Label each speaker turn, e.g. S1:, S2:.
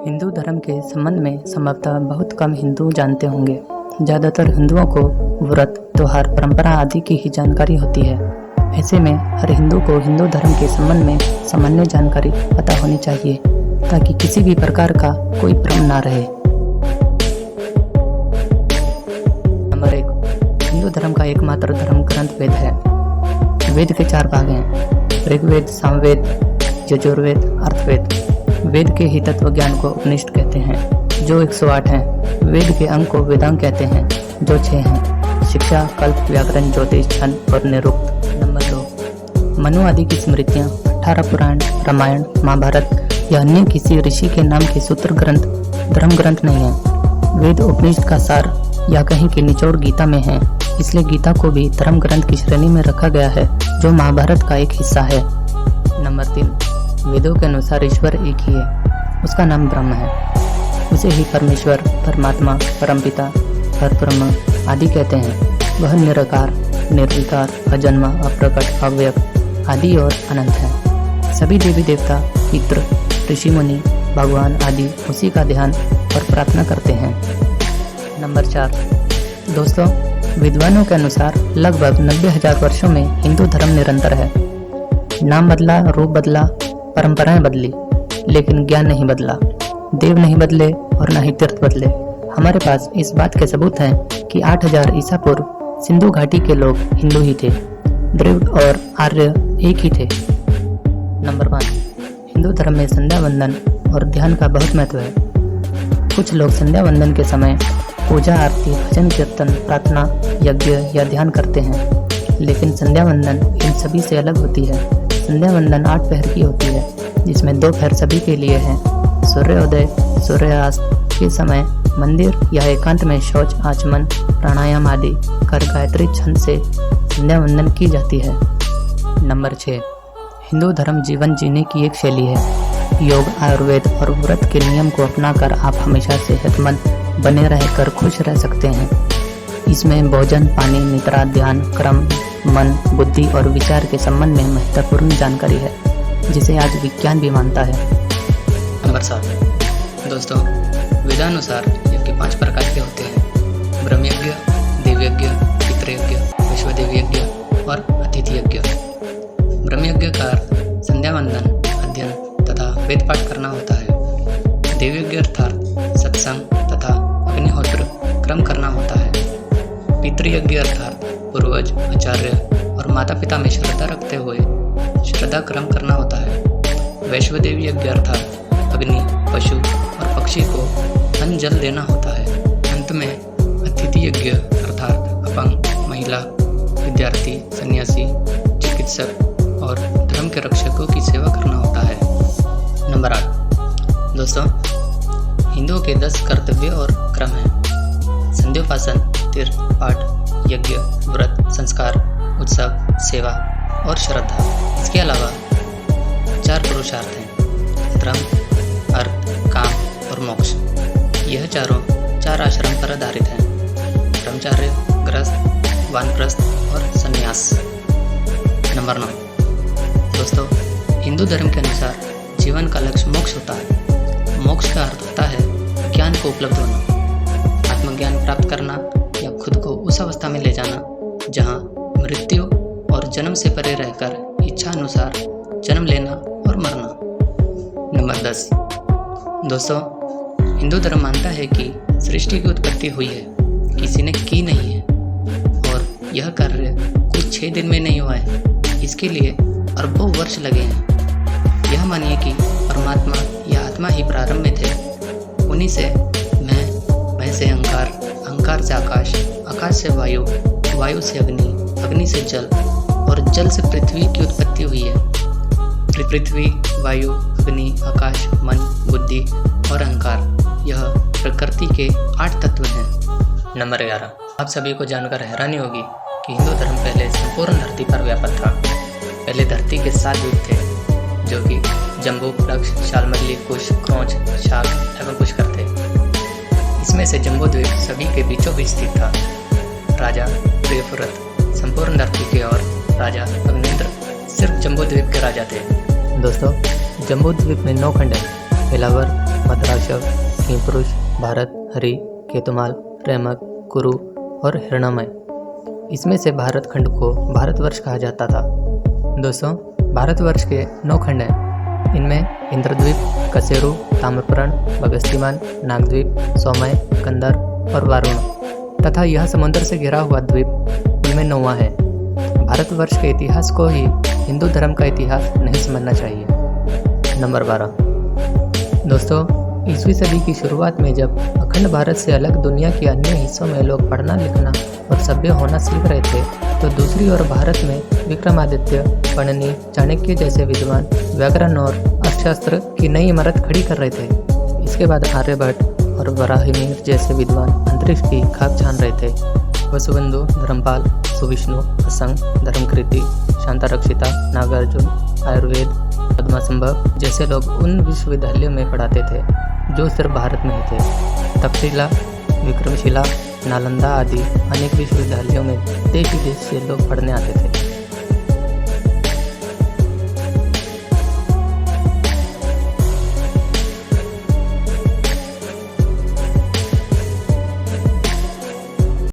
S1: हिंदू धर्म के संबंध में संभवतः बहुत कम हिंदू जानते होंगे। ज़्यादातर हिंदुओं को व्रत, त्योहार, परंपरा आदि की ही जानकारी होती है। ऐसे में हर हिंदू को हिंदू धर्म के संबंध में सामान्य जानकारी पता होनी चाहिए ताकि किसी भी प्रकार का कोई भ्रम ना रहे। नंबर 1, हिंदू धर्म का एकमात्र धर्म ग्रंथ वेद है। वेद के 4 भाग हैं: ऋग्वेद, सामवेद, यजुर्वेद, अर्थवेद। वेद के ही तत्व ज्ञान को उपनिषद कहते हैं, जो 108 हैं। वेद के अंग को वेदांग कहते हैं, जो 6 हैं: शिक्षा, कल्प, व्याकरण, ज्योतिष, छंद और निरुक्त। नंबर 2, मनु आदि की स्मृतियाँ, 18 पुराण, रामायण, महाभारत या अन्य किसी ऋषि के नाम के सूत्र ग्रंथ धर्म ग्रंथ नहीं है। वेद उपनिषद का सार या कहीं की निचोड़ गीता में है, इसलिए गीता को भी धर्म ग्रंथ की श्रेणी में रखा गया है, जो महाभारत का एक हिस्सा है। नंबर 3, वेदों के अनुसार ईश्वर एक ही है, उसका नाम ब्रह्म है। उसे ही परमेश्वर, परमात्मा, परमपिता, परब्रह्म आदि कहते हैं। वह निराकार, निर्विकार, अजन्मा, अप्रकट, अव्यक्त आदि और अनंत है। सभी देवी देवता, पितृ, ऋषि मुनि, भगवान आदि उसी का ध्यान और प्रार्थना करते हैं। नंबर 4, दोस्तों, विद्वानों के अनुसार लगभग 90,000 वर्षों में हिंदू धर्म निरंतर है। नाम बदला, रूप बदला, परंपराएं बदली, लेकिन ज्ञान नहीं बदला। देव नहीं बदले और न ही तीर्थ बदले। हमारे पास इस बात के सबूत हैं कि 8000 ईसा पूर्व सिंधु घाटी के लोग हिंदू ही थे। द्रविड़ और आर्य एक ही थे। नंबर 5, हिंदू धर्म में संध्या वंदन और ध्यान का बहुत महत्व है। कुछ लोग संध्या वंदन के समय पूजा, आरती, भजन, कीर्तन, प्रार्थना, यज्ञ या ध्यान करते हैं, लेकिन संध्या वंदन इन सभी से अलग होती है। संध्या वंदन 8 पहर की होती है, जिसमें 2 पहर सभी के लिए हैं। सूर्योदय, सूर्यास्त के समय मंदिर या एकांत में शौच, आचमन, प्राणायाम आदि कर गायत्री छंद से संध्या वंदन की जाती है। नंबर 6, हिंदू धर्म जीवन जीने की एक शैली है। योग, आयुर्वेद और व्रत के नियम को अपनाकर आप हमेशा सेहतमंद बने रहकर खुश रह सकते हैं। इसमें भोजन, पानी, निद्रा, ध्यान, कर्म, मन, बुद्धि और विचार के संबंध में महत्वपूर्ण जानकारी है, जिसे आज विज्ञान भी मानता है। नंबर 7, दोस्तों, वेदानुसार यज्ञ 5 प्रकार के होते हैं: ब्रह्मयज्ञ, देवयज्ञ, पितृयज्ञ, विश्वदेव यज्ञ और अतिथि यज्ञ। ब्रह्मयज्ञ का अर्थ संध्या वंदन, अध्ययन तथा वेद पाठ करना होता है। देवयज्ञ अर्थात सत्संग तथा अग्निहोत्र क्रम करना होता है। पितृयज्ञ अर्थात पूर्वज, आचार्य और माता पिता में श्रद्धा रखते हुए श्रद्धा क्रम करना होता है। वैश्वदेव यज्ञ अर्थात अग्नि, पशु और पक्षी को अन्न जल देना होता है। अंत में अतिथि यज्ञ अर्थात अपंग, महिला, विद्यार्थी, सन्यासी, चिकित्सक और धर्म के रक्षकों की सेवा करना होता है। नंबर 8, दोस्तों, हिंदुओं के 10 कर्तव्य और क्रम हैं: संध्योपासन, तीर्थ, पाठ, यज्ञ, व्रत, संस्कार, उत्सव, सेवा और श्रद्धा। इसके अलावा 4 पुरुषार्थ हैं: धर्म, अर्थ, काम और मोक्ष। यह चारों 4 आश्रम पर आधारित हैं: ब्रह्मचर्य, गृहस्थ, वानप्रस्थ और संन्यास। नंबर 9, दोस्तों, हिंदू धर्म के अनुसार जीवन का लक्ष्य मोक्ष होता है। मोक्ष का अर्थ होता है ज्ञान को उपलब्ध होना, आत्मज्ञान प्राप्त करना या खुद को उस अवस्था में ले जाना जहां मृत्यु और जन्म से परे रहकर इच्छा अनुसार जन्म लेना और मरना। नंबर 10, दोस्तों, हिंदू धर्म मानता है कि सृष्टि की उत्पत्ति हुई है, किसी ने की नहीं है, और यह कार्य कुछ 6 दिन में नहीं हुआ है। इसके लिए अरबों वर्ष लगे हैं। यह मानिए कि परमात्मा या आत्मा ही प्रारंभ में थे। उन्हीं से मैं से अहंकार, अहंकार से आकाश, आकाश से वायु, वायु से अग्नि, अग्नि से जल और जल से पृथ्वी की उत्पत्ति हुई है। पृथ्वी, वायु, अग्नि, आकाश, मन, बुद्धि और अहंकार, यह प्रकृति के 8 तत्व हैं। नंबर 11, आप सभी को जानकर हैरानी होगी कि हिंदू धर्म पहले संपूर्ण धरती पर व्यापक था। पहले धरती के 7 द्वीप थे, जो कि जम्बू, दक्ष, शालमली, कुश, क्रौच, शाक एवं पुष्कर थे। इसमें से जम्बू द्वीप सभी के बीचों बीच स्थित था। राजा प्रियव्रत संपूर्ण धरती के और राजा अग्निंद्र सिर्फ जम्बू द्वीप के राजा थे। दोस्तों, जम्बू द्वीप में 9 खंड हैं: वेलावर, भद्राशव, किंपुरुष, भारत, हरि, केतुमाल, रेमक, कुरु और हिरणामय। इसमें से भारत खंड को भारतवर्ष कहा जाता था। दोस्तों, भारतवर्ष के 9 खंड हैं। इनमें इंद्रद्वीप, कसेरू, ताम्रपर्ण, बगस्तीमान, नागद्वीप, सौमय, कंदर और वारुण तथा यह समुद्र से घिरा हुआ द्वीप इनमें 9वां है। भारतवर्ष के इतिहास को ही हिंदू धर्म का इतिहास नहीं समझना चाहिए। नंबर 12। दोस्तों, 20वीं सदी की शुरुआत में जब अखंड भारत से अलग दुनिया के अन्य हिस्सों में लोग पढ़ना लिखना और सभ्य होना सीख रहे थे, तो दूसरी ओर भारत में विक्रमादित्य, पणनी, चाणक्य जैसे विद्वान व्याकरण और अर्थशास्त्र की नई इमारत खड़ी कर रहे थे। इसके बाद आर्यभट्ट और वराहमिहिर जैसे विद्वान अंतरिक्ष की खाक छान रहे थे। वसुबंधु, धर्मपाल, सुविष्णु, असंग, धर्मकृति, शांतारक्षिता, नागार्जुन, आयुर्वेद, पद्मासंभव जैसे लोग उन विश्वविद्यालयों में पढ़ाते थे जो सिर्फ भारत में ही थे। तक्षशिला, विक्रमशिला, नालंदा आदि अनेक विश्वविद्यालयों में देश विदेश से लोग पढ़ने आते थे।